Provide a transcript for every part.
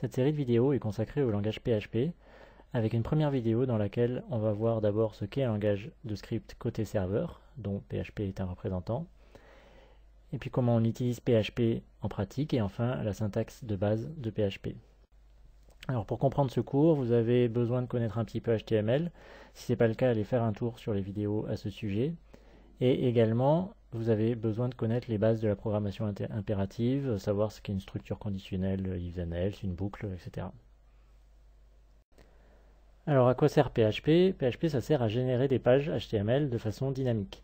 Cette série de vidéos est consacrée au langage PHP, avec une première vidéo dans laquelle on va voir d'abord ce qu'est un langage de script côté serveur, dont PHP est un représentant, et puis comment on utilise PHP en pratique, et enfin la syntaxe de base de PHP. Alors pour comprendre ce cours, vous avez besoin de connaître un petit peu HTML. Si ce n'est pas le cas, allez faire un tour sur les vidéos à ce sujet. Et également, vous avez besoin de connaître les bases de la programmation impérative, savoir ce qu'est une structure conditionnelle, if then else, une boucle, etc. Alors à quoi sert PHP? PHP, ça sert à générer des pages HTML de façon dynamique.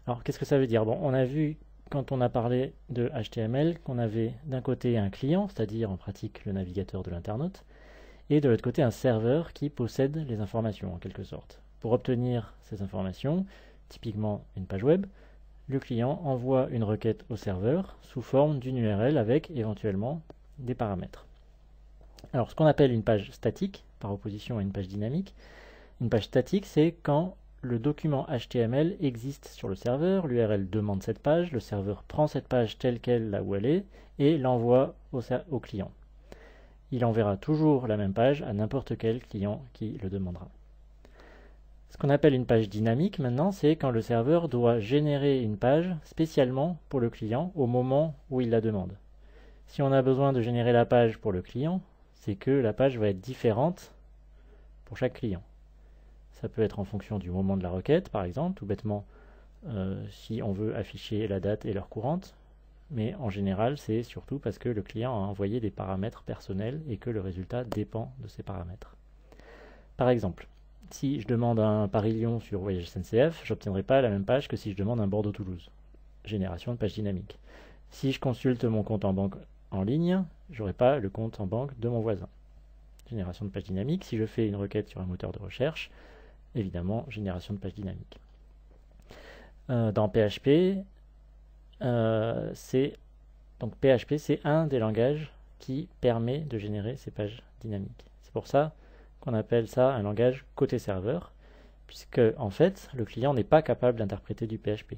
Alors qu'est-ce que ça veut dire? Bon, on a vu quand on a parlé de HTML qu'on avait d'un côté un client, c'est-à-dire en pratique le navigateur de l'internaute, et de l'autre côté un serveur qui possède les informations en quelque sorte. Pour obtenir ces informations, typiquement une page web, le client envoie une requête au serveur sous forme d'une URL avec éventuellement des paramètres. Alors ce qu'on appelle une page statique, par opposition à une page dynamique, une page statique c'est quand le document HTML existe sur le serveur, l'URL demande cette page, le serveur prend cette page telle qu'elle là où elle est et l'envoie au client. Il enverra toujours la même page à n'importe quel client qui le demandera. Ce qu'on appelle une page dynamique maintenant, c'est quand le serveur doit générer une page spécialement pour le client au moment où il la demande. Si on a besoin de générer la page pour le client, c'est que la page va être différente pour chaque client. Ça peut être en fonction du moment de la requête, par exemple, tout bêtement, si on veut afficher la date et l'heure courante, mais en général, c'est surtout parce que le client a envoyé des paramètres personnels et que le résultat dépend de ces paramètres. Par exemple, si je demande un Paris-Lyon sur Voyage SNCF, je n'obtiendrai pas la même page que si je demande un Bordeaux-Toulouse. Génération de page dynamique. Si je consulte mon compte en banque en ligne, je n'aurai pas le compte en banque de mon voisin. Génération de page dynamique. Si je fais une requête sur un moteur de recherche, évidemment, génération de page dynamique. Dans PHP, PHP, c'est un des langages qui permet de générer ces pages dynamiques. C'est pour ça qu'on appelle ça un langage côté serveur, puisque en fait, le client n'est pas capable d'interpréter du PHP.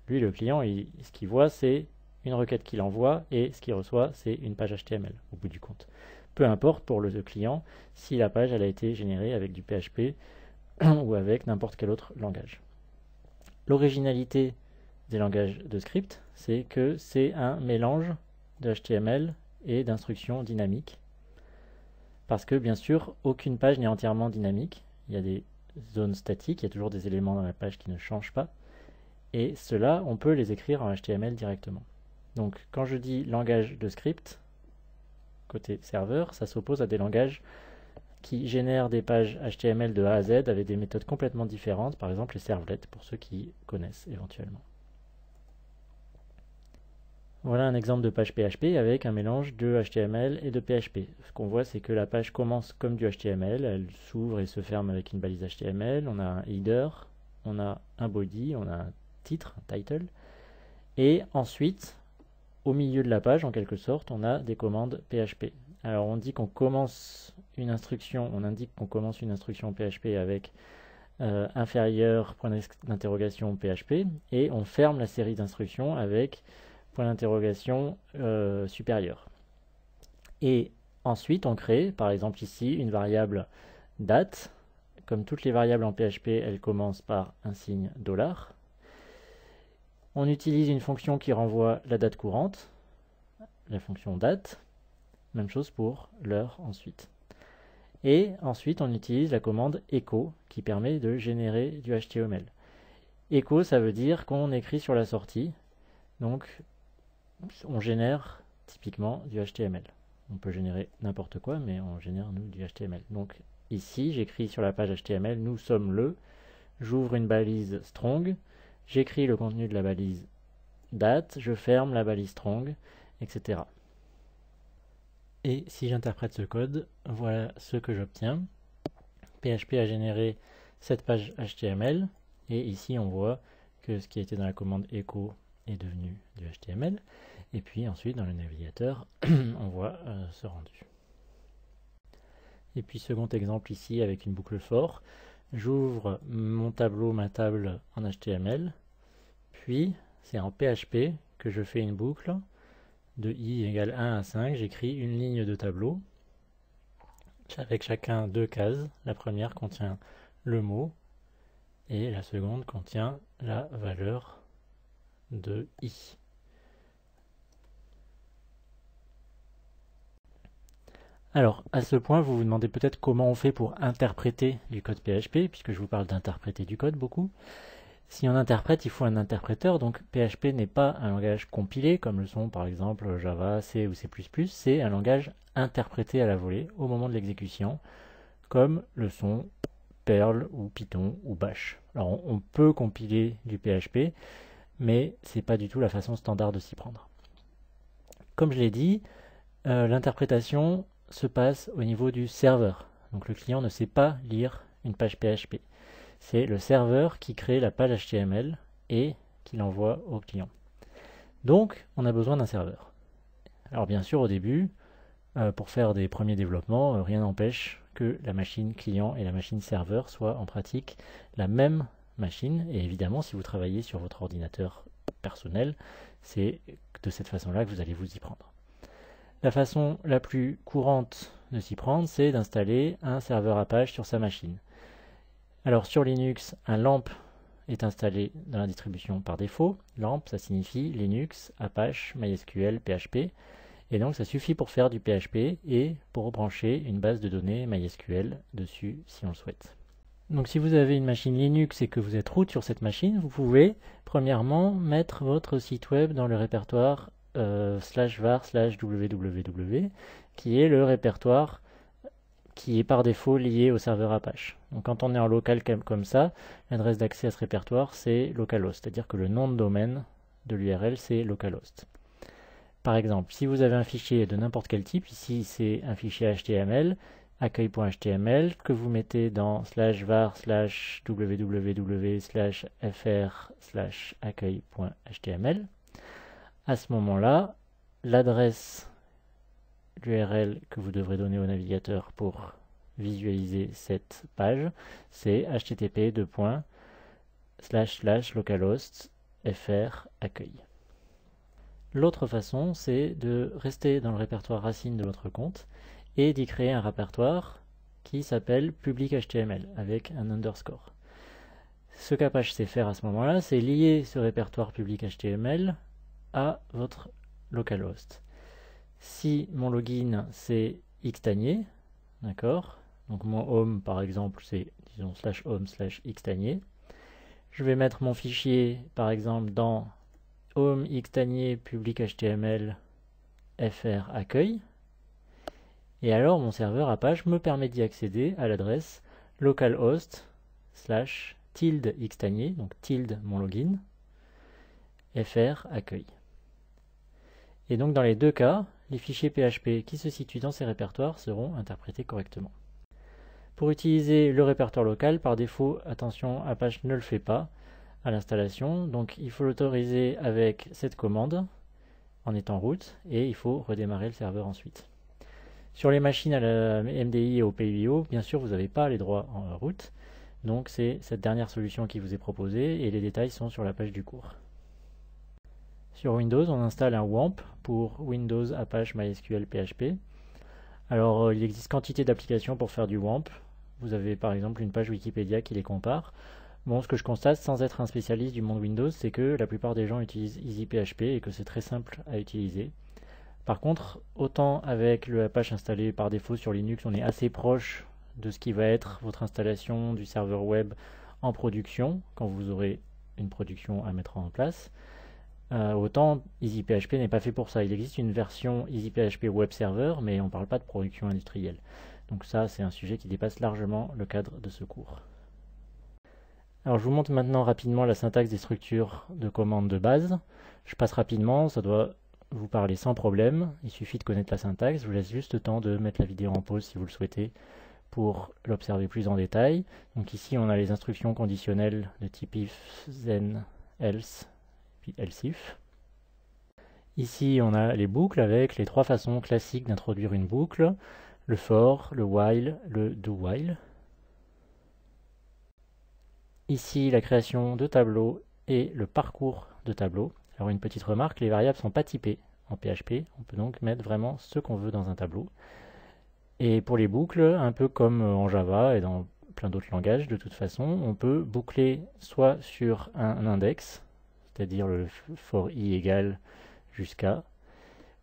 Lui, le client, ce qu'il voit, c'est une requête qu'il envoie, et ce qu'il reçoit, c'est une page HTML, au bout du compte. Peu importe pour le client si la page elle a été générée avec du PHP ou avec n'importe quel autre langage. L'originalité des langages de script, c'est que c'est un mélange de HTML et d'instructions dynamiques. Parce que, bien sûr, aucune page n'est entièrement dynamique. Il y a des zones statiques, il y a toujours des éléments dans la page qui ne changent pas. Et ceux-là, on peut les écrire en HTML directement. Donc, quand je dis langage de script, côté serveur, ça s'oppose à des langages qui génèrent des pages HTML de A à Z avec des méthodes complètement différentes, par exemple les servlets, pour ceux qui connaissent éventuellement. Voilà un exemple de page PHP avec un mélange de HTML et de PHP. Ce qu'on voit, c'est que la page commence comme du HTML, elle s'ouvre et se ferme avec une balise HTML, on a un header, on a un body, on a un titre, un title, et ensuite, au milieu de la page, en quelque sorte, on a des commandes PHP. Alors on dit qu'on commence une instruction, on indique qu'on commence une instruction PHP avec inférieur, point d'interrogation PHP, et on ferme la série d'instructions avec point d'interrogation supérieur. Et ensuite on crée, par exemple ici, une variable date. Comme toutes les variables en PHP, elles commencent par un signe $. On utilise une fonction qui renvoie la date courante, la fonction date. Même chose pour l'heure ensuite. Et ensuite, on utilise la commande echo qui permet de générer du HTML. Echo, ça veut dire qu'on écrit sur la sortie. Donc, on génère typiquement du HTML. On peut générer n'importe quoi, mais on génère, nous, du HTML. Donc, ici, j'écris sur la page HTML, nous sommes le, j'ouvre une balise strong, j'écris le contenu de la balise date, je ferme la balise strong, etc. Et si j'interprète ce code, voilà ce que j'obtiens. PHP a généré cette page HTML, et ici on voit que ce qui était dans la commande echo est devenu du HTML, et puis ensuite dans le navigateur, on voit ce rendu. Et puis second exemple ici avec une boucle for, j'ouvre mon tableau, ma table en HTML, puis c'est en PHP que je fais une boucle de i égale 1 à 5, j'écris une ligne de tableau, avec chacun deux cases. La première contient le mot et la seconde contient la valeur de i. Alors, à ce point, vous vous demandez peut-être comment on fait pour interpréter du code PHP, puisque je vous parle d'interpréter du code beaucoup. Si on interprète, il faut un interpréteur, donc PHP n'est pas un langage compilé, comme le sont par exemple Java, C ou C++, c'est un langage interprété à la volée au moment de l'exécution, comme le sont Perl ou Python ou Bash. Alors on peut compiler du PHP, mais c'est pas du tout la façon standard de s'y prendre. Comme je l'ai dit, l'interprétation se passe au niveau du serveur. Donc le client ne sait pas lire une page PHP. C'est le serveur qui crée la page HTML et qui l'envoie au client. Donc on a besoin d'un serveur. Alors bien sûr au début, pour faire des premiers développements, rien n'empêche que la machine client et la machine serveur soient en pratique la même machine. Et évidemment, si vous travaillez sur votre ordinateur personnel, c'est de cette façon-là que vous allez vous y prendre. La façon la plus courante de s'y prendre, c'est d'installer un serveur Apache sur sa machine. Alors sur Linux, un LAMP est installé dans la distribution par défaut. LAMP, ça signifie Linux, Apache, MySQL, PHP. Et donc ça suffit pour faire du PHP et pour brancher une base de données MySQL dessus si on le souhaite. Donc si vous avez une machine Linux et que vous êtes root sur cette machine, vous pouvez premièrement mettre votre site web dans le répertoire /var/www, qui est le répertoire qui est par défaut lié au serveur Apache. Donc quand on est en local comme ça, l'adresse d'accès à ce répertoire c'est localhost, c'est-à-dire que le nom de domaine de l'URL c'est localhost. Par exemple, si vous avez un fichier de n'importe quel type, ici c'est un fichier HTML, accueil.html, que vous mettez dans /var/www/fr/accueil.html, à ce moment-là, l'adresse l'URL que vous devrez donner au navigateur pour visualiser cette page, c'est http://localhost/fr/accueil. L'autre façon, c'est de rester dans le répertoire racine de votre compte et d'y créer un répertoire qui s'appelle public HTML avec un underscore. Ce qu'Apache sait faire à ce moment-là, c'est lier ce répertoire public HTML à votre localhost. Si mon login c'est xtanier, d'accord, donc mon home par exemple c'est disons /home/xtanier, je vais mettre mon fichier par exemple dans home xtanier public HTML fr accueil, et alors mon serveur Apache me permet d'y accéder à l'adresse localhost/xtanier, donc tilde mon login, fr accueil. Et donc dans les deux cas, les fichiers PHP qui se situent dans ces répertoires seront interprétés correctement. Pour utiliser le répertoire local, par défaut, attention, Apache ne le fait pas à l'installation, donc il faut l'autoriser avec cette commande en étant root, et il faut redémarrer le serveur ensuite. Sur les machines à la MDI et au PUIO, bien sûr, vous n'avez pas les droits en root, donc c'est cette dernière solution qui vous est proposée, et les détails sont sur la page du cours. Sur Windows, on installe un WAMP pour Windows Apache MySQL PHP. Alors, il existe quantité d'applications pour faire du WAMP. Vous avez par exemple une page Wikipédia qui les compare. Bon, ce que je constate, sans être un spécialiste du monde Windows, c'est que la plupart des gens utilisent EasyPHP et que c'est très simple à utiliser. Par contre, autant avec le Apache installé par défaut sur Linux, on est assez proche de ce qui va être votre installation du serveur web en production, quand vous aurez une production à mettre en place. Autant EasyPHP n'est pas fait pour ça. Il existe une version EasyPHP Web Server, mais on ne parle pas de production industrielle. Donc ça, c'est un sujet qui dépasse largement le cadre de ce cours. Alors je vous montre maintenant rapidement la syntaxe des structures de commandes de base. Je passe rapidement, ça doit vous parler sans problème. Il suffit de connaître la syntaxe. Je vous laisse juste le temps de mettre la vidéo en pause si vous le souhaitez pour l'observer plus en détail. Donc ici, on a les instructions conditionnelles de type if, then, else, else if. Ici on a les boucles avec les trois façons classiques d'introduire une boucle, le for, le while, le do while. Ici la création de tableaux et le parcours de tableaux. Alors une petite remarque, les variables ne sont pas typées en PHP, on peut donc mettre vraiment ce qu'on veut dans un tableau. Et pour les boucles, un peu comme en Java et dans plein d'autres langages, de toute façon, on peut boucler soit sur un index, c'est-à-dire le for i égale jusqu'à,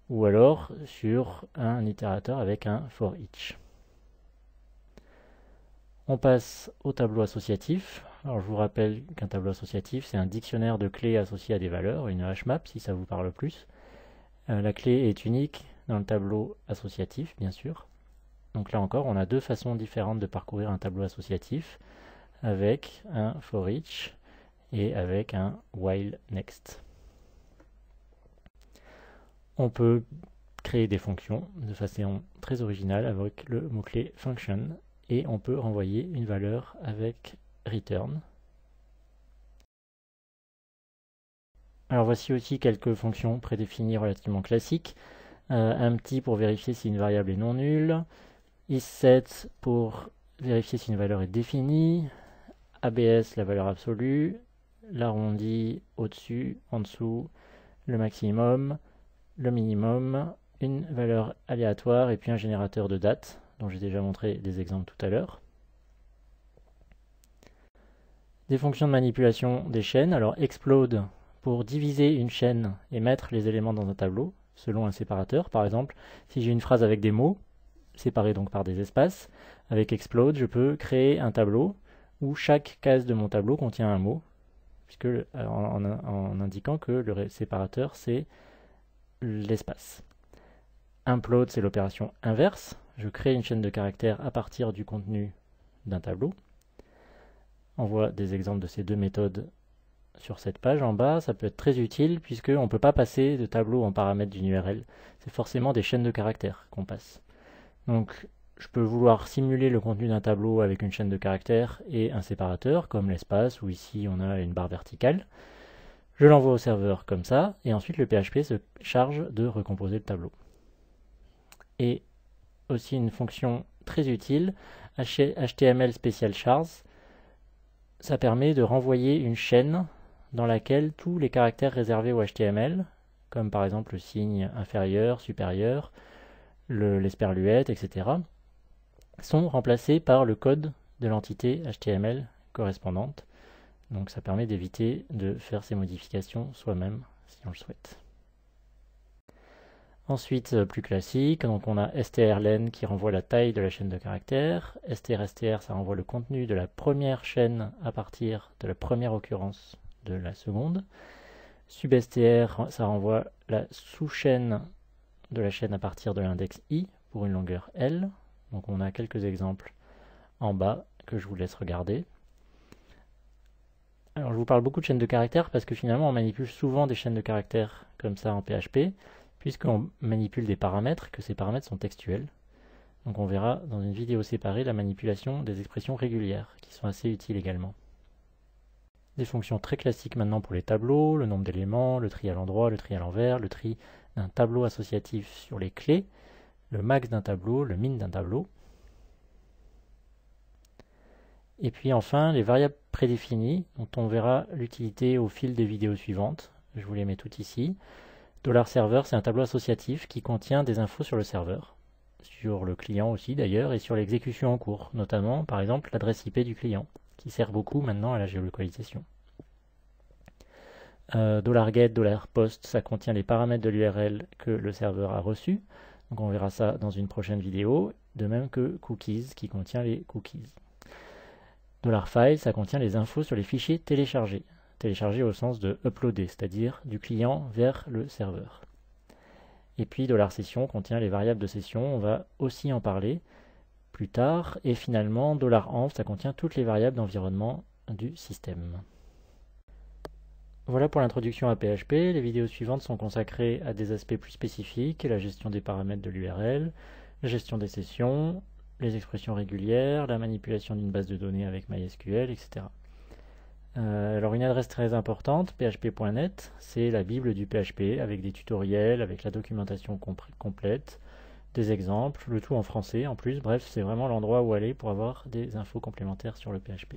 ou alors sur un itérateur avec un for each. On passe au tableau associatif. Alors je vous rappelle qu'un tableau associatif, c'est un dictionnaire de clés associées à des valeurs, une hashmap si ça vous parle plus. La clé est unique dans le tableau associatif, bien sûr. Donc là encore, on a deux façons différentes de parcourir un tableau associatif, avec un for each et avec un while next. On peut créer des fonctions de façon très originale avec le mot-clé function, et on peut renvoyer une valeur avec return. Alors voici aussi quelques fonctions prédéfinies relativement classiques. Empty pour vérifier si une variable est non nulle, isSet pour vérifier si une valeur est définie, ABS la valeur absolue, l'arrondi au-dessus, en dessous, le maximum, le minimum, une valeur aléatoire et puis un générateur de date, dont j'ai déjà montré des exemples tout à l'heure. Des fonctions de manipulation des chaînes. Alors explode pour diviser une chaîne et mettre les éléments dans un tableau, selon un séparateur. Par exemple, si j'ai une phrase avec des mots, séparés donc par des espaces, avec explode, je peux créer un tableau où chaque case de mon tableau contient un mot, puisque en indiquant que le séparateur c'est l'espace. Implode, c'est l'opération inverse. Je crée une chaîne de caractères à partir du contenu d'un tableau. On voit des exemples de ces deux méthodes sur cette page en bas. Ça peut être très utile puisqu'on ne peut pas passer de tableau en paramètres d'une URL. C'est forcément des chaînes de caractères qu'on passe. Donc je peux vouloir simuler le contenu d'un tableau avec une chaîne de caractères et un séparateur, comme l'espace, où ici on a une barre verticale. Je l'envoie au serveur comme ça, et ensuite le PHP se charge de recomposer le tableau. Et aussi une fonction très utile, HTML Special Chars, ça permet de renvoyer une chaîne dans laquelle tous les caractères réservés au HTML, comme par exemple le signe inférieur, supérieur, l'esperluette, etc., sont remplacés par le code de l'entité HTML correspondante. Donc ça permet d'éviter de faire ces modifications soi-même si on le souhaite. Ensuite, plus classique, donc on a strlen qui renvoie la taille de la chaîne de caractères, strstr ça renvoie le contenu de la première chaîne à partir de la première occurrence de la seconde, substr ça renvoie la sous-chaîne de la chaîne à partir de l'index i pour une longueur L. Donc on a quelques exemples en bas que je vous laisse regarder. Alors je vous parle beaucoup de chaînes de caractères parce que finalement on manipule souvent des chaînes de caractères comme ça en PHP, puisqu'on manipule des paramètres, que ces paramètres sont textuels. Donc on verra dans une vidéo séparée la manipulation des expressions régulières, qui sont assez utiles également. Des fonctions très classiques maintenant pour les tableaux, le nombre d'éléments, le tri à l'endroit, le tri à l'envers, le tri d'un tableau associatif sur les clés, le max d'un tableau, le min d'un tableau. Et puis enfin, les variables prédéfinies, dont on verra l'utilité au fil des vidéos suivantes. Je vous les mets toutes ici. $serveur, c'est un tableau associatif qui contient des infos sur le serveur, sur le client aussi d'ailleurs, et sur l'exécution en cours, notamment par exemple l'adresse IP du client, qui sert beaucoup maintenant à la géolocalisation. $get, $post, ça contient les paramètres de l'URL que le serveur a reçu. Donc on verra ça dans une prochaine vidéo, de même que cookies, qui contient les cookies. $file, ça contient les infos sur les fichiers téléchargés. Téléchargés au sens de uploader, c'est-à-dire du client vers le serveur. Et puis $session contient les variables de session, on va aussi en parler plus tard. Et finalement, $env, ça contient toutes les variables d'environnement du système. Voilà pour l'introduction à PHP. Les vidéos suivantes sont consacrées à des aspects plus spécifiques, la gestion des paramètres de l'URL, la gestion des sessions, les expressions régulières, la manipulation d'une base de données avec MySQL, etc. Alors une adresse très importante, php.net, c'est la bible du PHP avec des tutoriels, avec la documentation complète, des exemples, le tout en français en plus. Bref, c'est vraiment l'endroit où aller pour avoir des infos complémentaires sur le PHP.